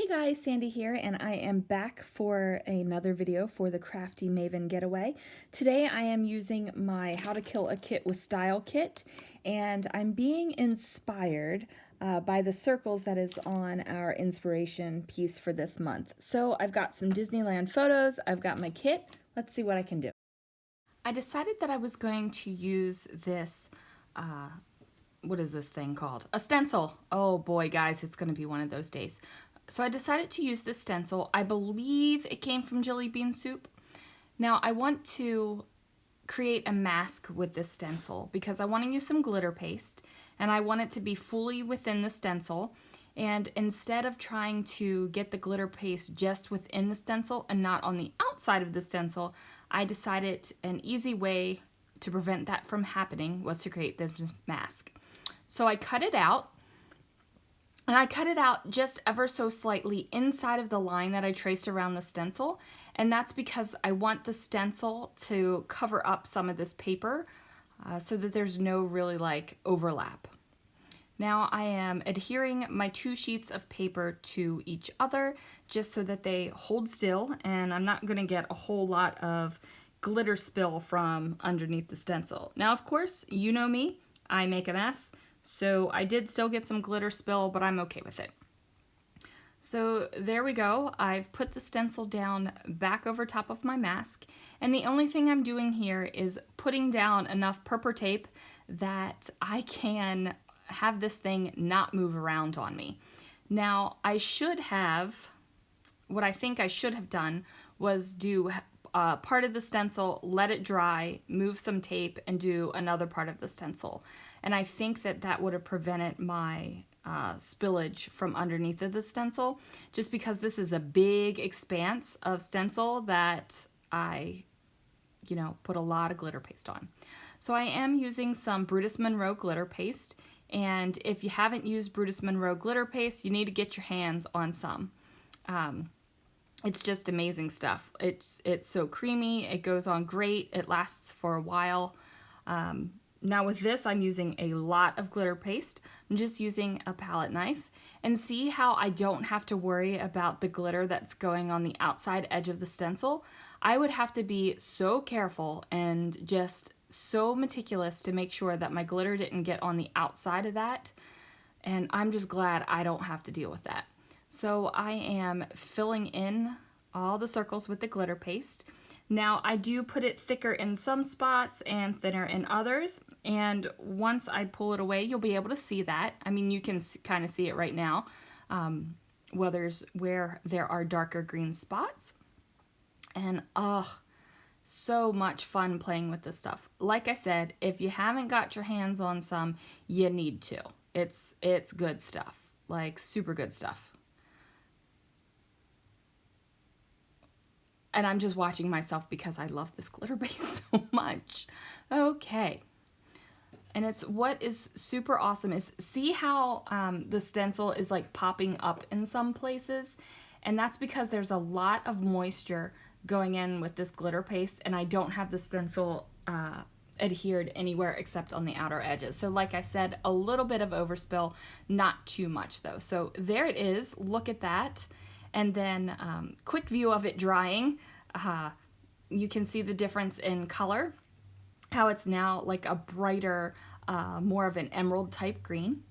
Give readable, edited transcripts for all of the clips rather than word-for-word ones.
Hey guys, Sandy here, and I am back for another video for the Crafty Maven getaway. Today I am using my How to Kill a Kit with Style kit, and I'm being inspired by the circles that is on our inspiration piece for this month. So I've got some Disneyland photos, I've got my kit. Let's see what I can do. I decided that I was going to use this what is this thing called? A stencil. Oh boy, guys, it's going to be one of those days. So I decided to use this stencil. I believe it came from Jelly Bean Soup. Now I want to create a mask with this stencil because I want to use some glitter paste and I want it to be fully within the stencil. And instead of trying to get the glitter paste just within the stencil and not on the outside of the stencil, I decided an easy way to prevent that from happening was to create this mask. So I cut it out, and I cut it out just ever so slightly inside of the line that I traced around the stencil, and that's because I want the stencil to cover up some of this paper so that there's no really like overlap. Now I am adhering my two sheets of paper to each other just so that they hold still, and I'm not going to get a whole lot of glitter spill from underneath the stencil. Now of course, you know me, I make a mess. So I did still get some glitter spill, but I'm okay with it. So there we go. I've put the stencil down back over top of my mask. And the only thing I'm doing here is putting down enough purple tape that I can have this thing not move around on me. Now I should have, what I think I should have done was do part of the stencil, let it dry, move some tape, and do another part of the stencil. And I think that that would have prevented my spillage from underneath of the stencil, just because this is a big expanse of stencil that I, put a lot of glitter paste on. So I am using some Brutus Monroe glitter paste, and if you haven't used Brutus Monroe glitter paste, you need to get your hands on some. It's just amazing stuff. It's so creamy, it goes on great, it lasts for a while. Now with this, I'm using a lot of glitter paste. I'm just using a palette knife, and see how I don't have to worry about the glitter that's going on the outside edge of the stencil. I would have to be so careful and just so meticulous to make sure that my glitter didn't get on the outside of that. And I'm just glad I don't have to deal with that. So I am filling in all the circles with the glitter paste. Now I do put it thicker in some spots and thinner in others, and once I pull it away you'll be able to see that. I mean, you can kind of see it right now, where there are darker green spots. And so much fun playing with this stuff. Like I said, if you haven't got your hands on some, you need to. It's good stuff, like super good stuff. And I'm just watching myself because I love this glitter base so much. Okay. And it's what is super awesome is see how the stencil is like popping up in some places. And that's because there's a lot of moisture going in with this glitter paste, and I don't have the stencil adhered anywhere except on the outer edges. So like I said, a little bit of overspill, not too much though. So there it is. Look at that. And then quick view of it drying. You can see the difference in color, how it's now like a brighter, more of an emerald type green.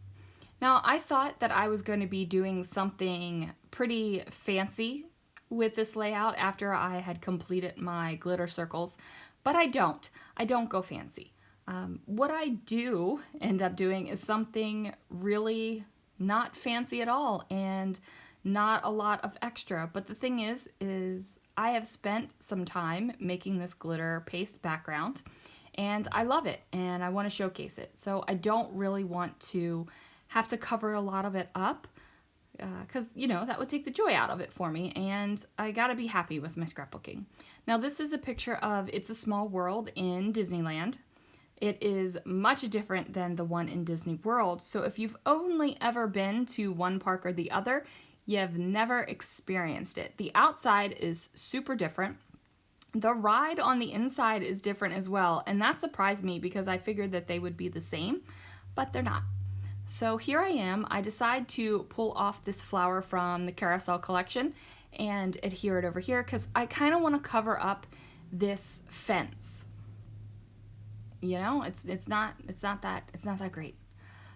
Now I thought that I was going to be doing something pretty fancy with this layout after I had completed my glitter circles, but I don't. I don't go fancy. What I do end up doing is something really not fancy at all, and not a lot of extra. But the thing is I have spent some time making this glitter paste background, and I love it, and I want to showcase it. So I don't really want to have to cover a lot of it up, because that would take the joy out of it for me, and I gotta be happy with my scrapbooking. Now this is a picture of It's a Small World in Disneyland. It is much different than the one in Disney World, so if you've only ever been to one park or the other, you've never experienced it. The outside is super different. The ride on the inside is different as well, and that surprised me because I figured that they would be the same, but they're not. So here I am. I decide to pull off this flower from the carousel collection and adhere it over here because I kind of want to cover up this fence. You know, it's not that great.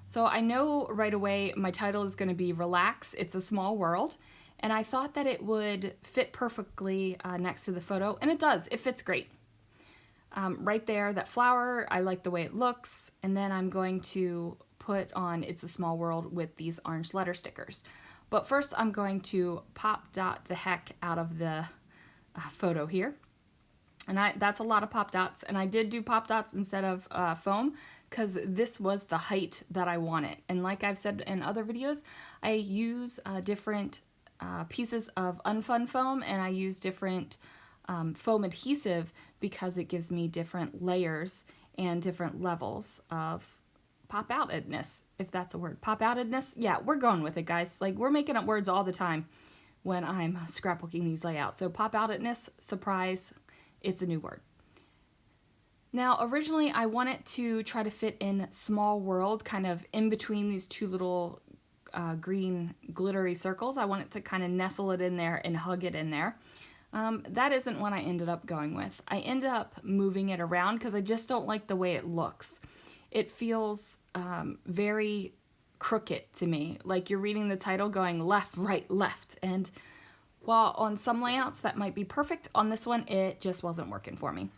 So I know right away my title is going to be Relax, It's a Small World, and I thought that it would fit perfectly next to the photo, and it does. It fits great. Right there, that flower, I like the way it looks, and then I'm going to put on It's a Small World with these orange letter stickers. But first I'm going to pop dot the heck out of the photo here. And that's a lot of pop dots, and I did do pop dots instead of foam because this was the height that I wanted. And like I've said in other videos, I use different pieces of unfun foam, and I use different foam adhesive because it gives me different layers and different levels of pop outedness, if that's a word. Pop outedness? Yeah, we're going with it, guys. Like, we're making up words all the time when I'm scrapbooking these layouts. So pop outedness, surprise, it's a new word. Now, originally I wanted to try to fit in Small World kind of in between these two little green glittery circles. I wanted to kind of nestle it in there and hug it in there. That isn't what I ended up going with. I ended up moving it around because I just don't like the way it looks. It feels very crooked to me, like you're reading the title going left, right, left. And while on some layouts that might be perfect, on this one it just wasn't working for me.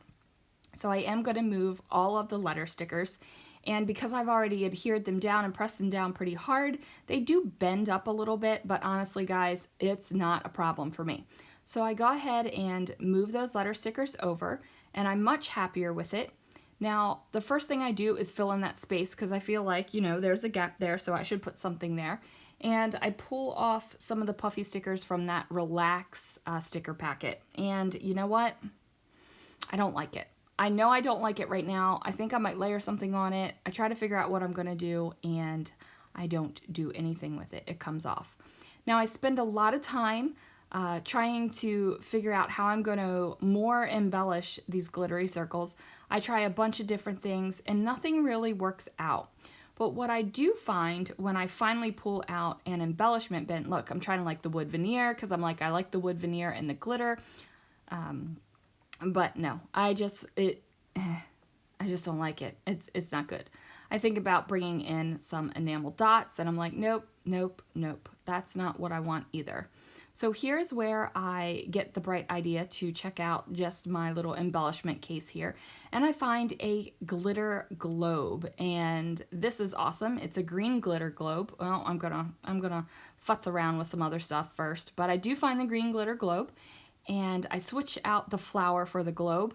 So I am going to move all of the letter stickers, and because I've already adhered them down and pressed them down pretty hard, they do bend up a little bit, but honestly guys, it's not a problem for me. So I go ahead and move those letter stickers over, and I'm much happier with it. Now, the first thing I do is fill in that space because I feel like, you know, there's a gap there, so I should put something there. And I pull off some of the puffy stickers from that Relax sticker packet. And you know what? I don't like it. I know I don't like it right now. I think I might layer something on it. I try to figure out what I'm going to do, and I don't do anything with it. It comes off. Now, I spend a lot of time trying to figure out how I'm going to more embellish these glittery circles. I try a bunch of different things, and nothing really works out. But what I do find when I finally pull out an embellishment bin, look, I'm trying to like the wood veneer because I'm like, I like the wood veneer and the glitter. But no, I just don't like it. It's not good. I think about bringing in some enamel dots, and I'm like, nope, nope, nope. That's not what I want either. So here's where I get the bright idea to check out just my little embellishment case here. And I find a glitter globe, and this is awesome. It's a green glitter globe. Well, I'm gonna futz around with some other stuff first, but I do find the green glitter globe, and I switch out the flower for the globe.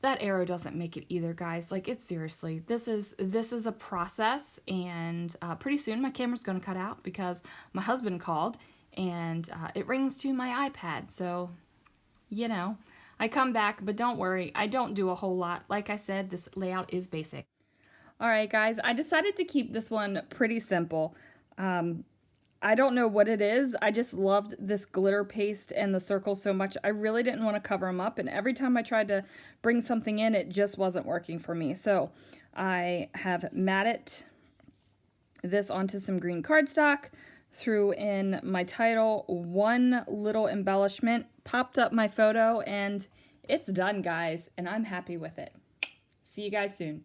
That arrow doesn't make it either, guys. Like, it's seriously, this is a process, and pretty soon my camera's gonna cut out because my husband called, and it rings to my iPad. So, you know, I come back, but don't worry, I don't do a whole lot. Like I said, this layout is basic. All right, guys, I decided to keep this one pretty simple. I don't know what it is. I just loved this glitter paste and the circles so much. I really didn't want to cover them up, and every time I tried to bring something in, it just wasn't working for me. So I have matted this onto some green cardstock, threw in my title, one little embellishment, popped up my photo, and it's done, guys, and I'm happy with it. See you guys soon.